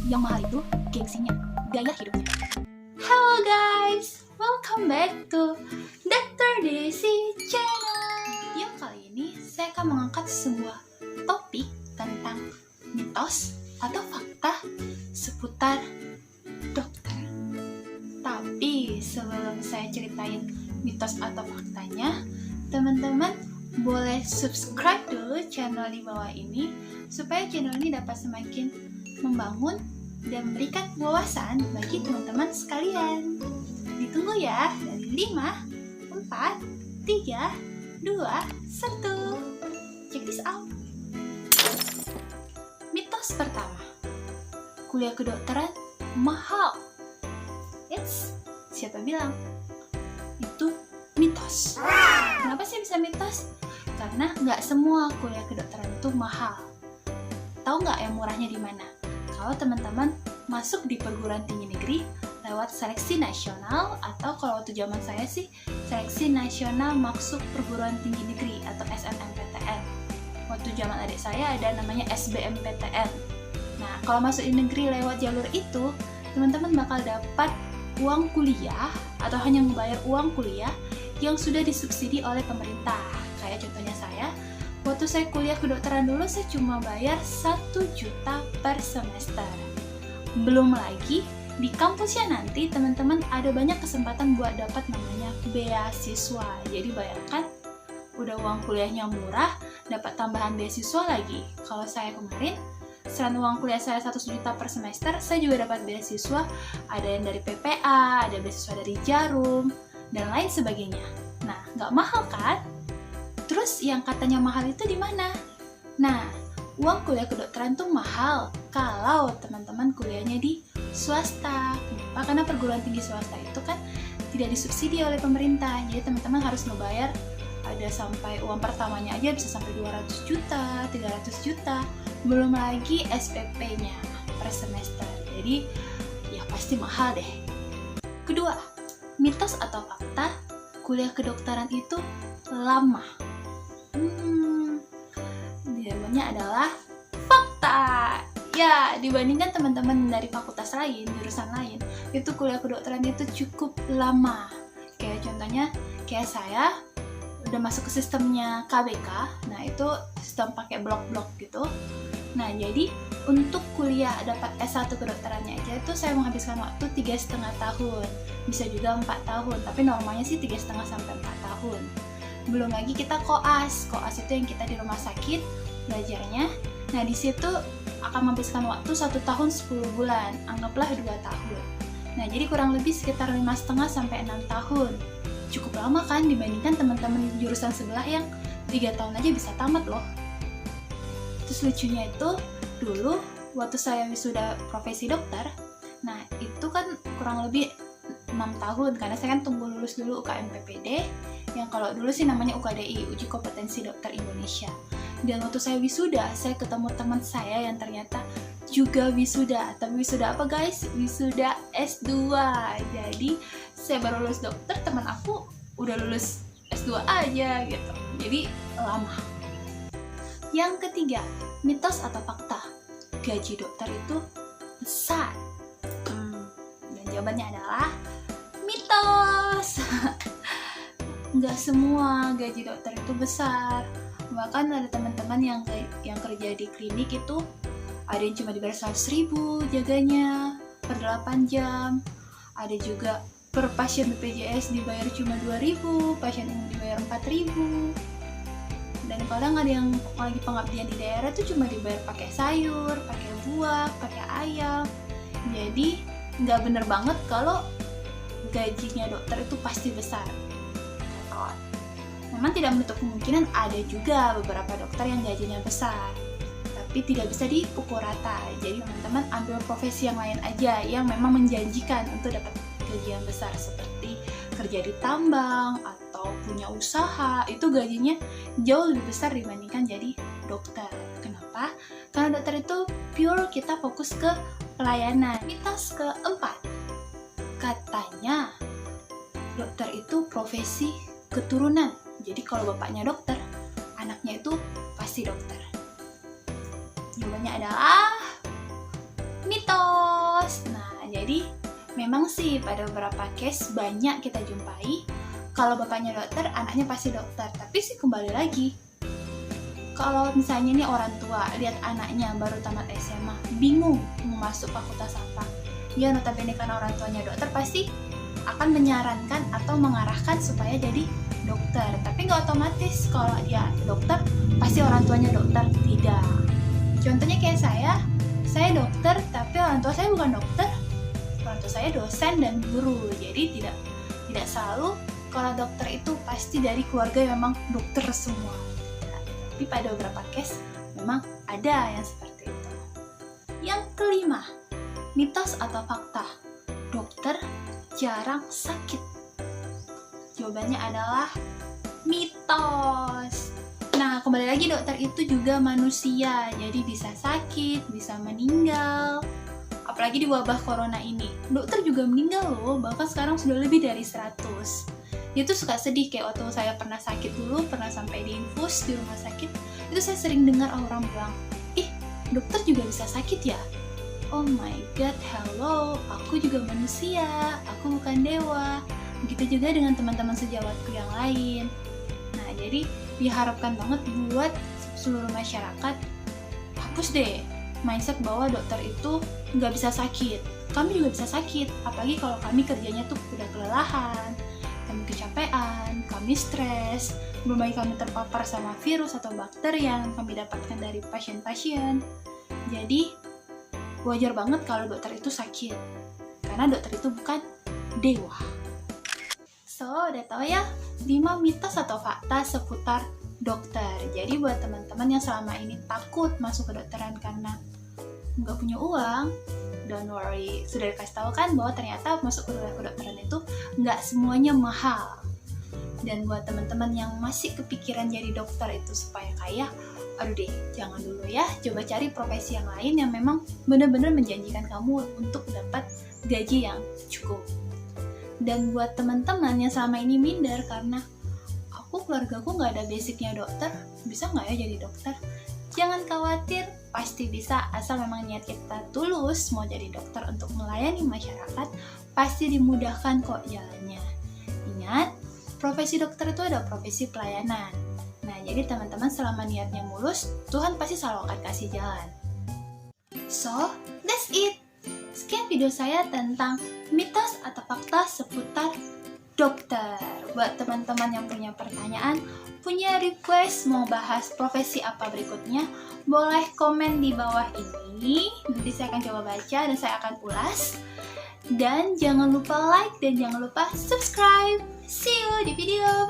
Yang mahal itu gengsinya, gaya hidupnya. Hello guys, welcome back to Dr. Desi Channel. Video kali ini saya akan mengangkat sebuah topik tentang mitos atau fakta seputar dokter. Tapi sebelum saya ceritain mitos atau faktanya, teman-teman boleh subscribe dulu channel di bawah ini supaya channel ini dapat semakin membangun dan memberikan wawasan bagi teman-teman sekalian. Ditunggu ya. Dari 5, 4, 3, 2, 1. Check this out. Mitos pertama, kuliah kedokteran mahal. Siapa bilang? Itu mitos. Kenapa sih bisa mitos? Karena nggak semua kuliah kedokteran itu mahal. Tahu nggak yang murahnya di mana? Kalau teman-teman masuk di perguruan tinggi negeri lewat seleksi nasional, atau kalau waktu zaman saya sih seleksi nasional masuk perguruan tinggi negeri atau SNMPTN. Waktu zaman adik saya ada namanya SBMPTN. Nah, kalau masuk di negeri lewat jalur itu, teman-teman bakal dapat uang kuliah atau hanya membayar uang kuliah yang sudah disubsidi oleh pemerintah. Kayak contohnya saya, waktu saya kuliah kedokteran dulu saya cuma bayar 1 juta per semester. Belum lagi di kampusnya nanti teman-teman ada banyak kesempatan buat dapat namanya beasiswa. Jadi bayangkan, udah uang kuliahnya murah, dapat tambahan beasiswa lagi. Kalau saya kemarin, selain uang kuliah saya 1 juta per semester, saya juga dapat beasiswa. Ada yang dari PPA, ada beasiswa dari Jarum, dan lain sebagainya. Nah, nggak mahal kan? Terus yang katanya mahal itu di mana? Nah, uang kuliah kedokteran tuh mahal kalau teman-teman kuliahnya di swasta. Kenapa? Karena perguruan tinggi swasta itu kan tidak disubsidi oleh pemerintah. Jadi teman-teman harus ngebayar, ada sampai uang pertamanya aja bisa sampai 200 juta, 300 juta. Belum lagi SPP-nya per semester. Jadi ya pasti mahal deh. Kedua, mitos atau fakta kuliah kedokteran itu lama. Jawabannya adalah fakta. Ya, dibandingkan teman-teman dari fakultas lain, jurusan lain, itu kuliah kedokteran itu cukup lama. Kayak contohnya, kayak saya udah masuk ke sistemnya KBK. Nah, itu sistem pakai blok-blok gitu. Nah, jadi untuk kuliah dapat S1 kedokterannya aja itu saya menghabiskan waktu 3,5 tahun. Bisa juga 4 tahun, tapi normalnya sih 3,5 sampai 4 tahun. Belum lagi kita koas. Koas itu yang kita di rumah sakit belajarnya. Nah, di situ akan menghabiskan waktu 1 tahun 10 bulan. Anggaplah 2 tahun. Nah, jadi kurang lebih sekitar 5,5 sampai 6 tahun. Cukup lama kan dibandingkan teman-teman jurusan sebelah yang 3 tahun aja bisa tamat loh. Terus lucunya itu, dulu waktu saya wisuda profesi dokter, nah itu kan kurang lebih 6 tahun, karena saya kan tunggu lulus dulu UKM PPD, yang kalau dulu sih namanya UKDI, Uji Kompetensi Dokter Indonesia. Dan waktu saya wisuda, saya ketemu teman saya yang ternyata juga wisuda. Tapi wisuda apa guys? Wisuda S2. Jadi saya baru lulus dokter, teman aku udah lulus S2 aja gitu. Jadi lama. Yang ketiga, mitos atau fakta gaji dokter itu besar. Dan jawabannya adalah mitos. Nggak semua gaji dokter itu besar. Bahkan ada teman-teman yang kerja di klinik itu ada yang cuma dibayar 100.000 jaganya per 8 jam. Ada juga per pasien BPJS dibayar cuma 2.000, pasien umum dibayar 4.000. Dan kadang ada yang lagi pengabdian di daerah tuh cuma dibayar pakai sayur, pakai buah, pakai ayam. Jadi nggak bener banget kalau gajinya dokter itu pasti besar. Memang tidak menutup kemungkinan ada juga beberapa dokter yang gajinya besar, tapi tidak bisa dipukul rata. Jadi teman-teman ambil profesi yang lain aja yang memang menjanjikan untuk dapat gaji yang besar, seperti kerja di tambang atau punya usaha. Itu gajinya jauh lebih besar dibandingkan jadi dokter. Kenapa? Karena dokter itu pure kita fokus ke pelayanan. Mitos keempat, katanya dokter itu profesi keturunan. Jadi kalau bapaknya dokter, anaknya itu pasti dokter. Jawabannya adalah mitos. memang sih pada beberapa case banyak kita jumpai, kalau bapaknya dokter, anaknya pasti dokter. Tapi sih kembali lagi, kalau misalnya nih orang tua lihat anaknya baru tamat SMA, bingung mau masuk fakultas apa, ya notabene karena orang tuanya dokter pasti akan menyarankan atau mengarahkan supaya jadi dokter. Tapi nggak otomatis kalau dia dokter pasti orang tuanya dokter, tidak. Contohnya kayak saya dokter tapi orang tua saya bukan dokter, orang tua saya dosen dan guru. Jadi tidak selalu kalau dokter itu pasti dari keluarga yang memang dokter semua. Tapi pada beberapa case memang ada yang seperti itu. Yang kelima, mitos atau fakta, dokter jarang sakit. Jawabannya adalah mitos. Nah, kembali lagi dokter itu juga manusia, jadi bisa sakit, bisa meninggal. Apalagi di wabah corona ini, dokter juga meninggal loh, bahkan sekarang sudah lebih dari 100. Itu suka sedih, kayak waktu saya pernah sakit dulu, pernah sampai diinfus di rumah sakit, itu saya sering dengar orang bilang, ih dokter juga bisa sakit ya? Oh my god, hello, aku juga manusia, aku bukan dewa. Begitu juga dengan teman-teman sejawatku yang lain. Nah, jadi diharapkan banget buat seluruh masyarakat, hapus deh mindset bahwa dokter itu nggak bisa sakit. Kami juga bisa sakit, apalagi kalau kami kerjanya tuh udah kelelahan, kami kecapean, kami stres, belum lagi kami terpapar sama virus atau bakteri yang kami dapatkan dari pasien-pasien. Jadi wajar banget kalau dokter itu sakit, karena dokter itu bukan dewa. So, udah tahu ya 5 mitos atau fakta seputar dokter. Jadi buat teman-teman yang selama ini takut masuk kedokteran karena nggak punya uang, don't worry, sudah dikasih tahu kan bahwa ternyata masuk ke kedokteran itu nggak semuanya mahal. Dan buat teman-teman yang masih kepikiran jadi dokter itu supaya kaya, aduh deh, jangan dulu ya, coba cari profesi yang lain yang memang benar-benar menjanjikan kamu untuk dapat gaji yang cukup. Dan buat teman-teman yang selama ini minder karena keluargaku nggak ada basicnya dokter, bisa nggak ya jadi dokter? Jangan khawatir, pasti bisa, asal memang niat kita tulus mau jadi dokter untuk melayani masyarakat, pasti dimudahkan kok jalannya. Ingat, profesi dokter itu ada profesi pelayanan. Nah, jadi teman-teman selama niatnya mulus, Tuhan pasti selalu akan kasih jalan. So, that's it. Sekian video saya tentang mitos atau fakta seputar dokter. Buat teman-teman yang punya pertanyaan, punya request mau bahas profesi apa berikutnya, boleh komen di bawah ini. Nanti saya akan coba baca dan saya akan ulas. Dan jangan lupa like dan jangan lupa subscribe. See you di video